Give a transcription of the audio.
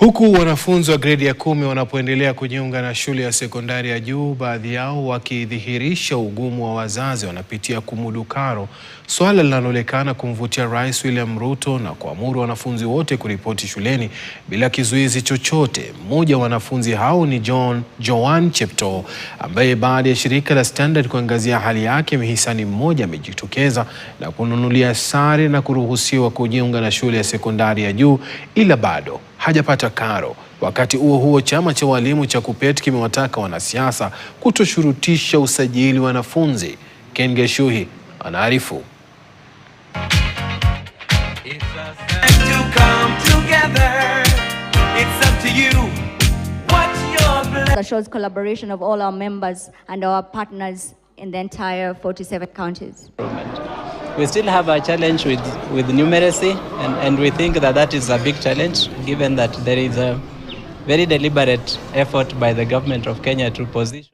Huku wanafunzi wa gredi ya 10 wanapoendelea kujiunga na shule ya sekondari ya juu, baadhi yao wakidhihirisha ugumu wa wazazi wanapitia kumudu karo, swala linaloonekana kumvutia Rais William Ruto na kuamuru wanafunzi wote kuripoti shuleni bila kizuizi chochote. Mmoja wa wanafunzi hao ni Joan Chepto, ambaye baada ya shirika la Standard kuangazia hali yake, mhisani mmoja amejitokeza na kununulia sare na kuruhusiwa kujiunga na shule ya sekondari ya juu, ila bado hajapata karo. Wakati huo chama cha walimu cha KUPPET kimewataka wanasiasa kutoshurutisha usajili wa wanafunzi. Ken Geshuhi anaarifu. That shows collaboration of all our members and our partners in the entire 47 counties. We still have a challenge with numeracy, and we think that is a big challenge, given that there is a very deliberate effort by the government of Kenya to position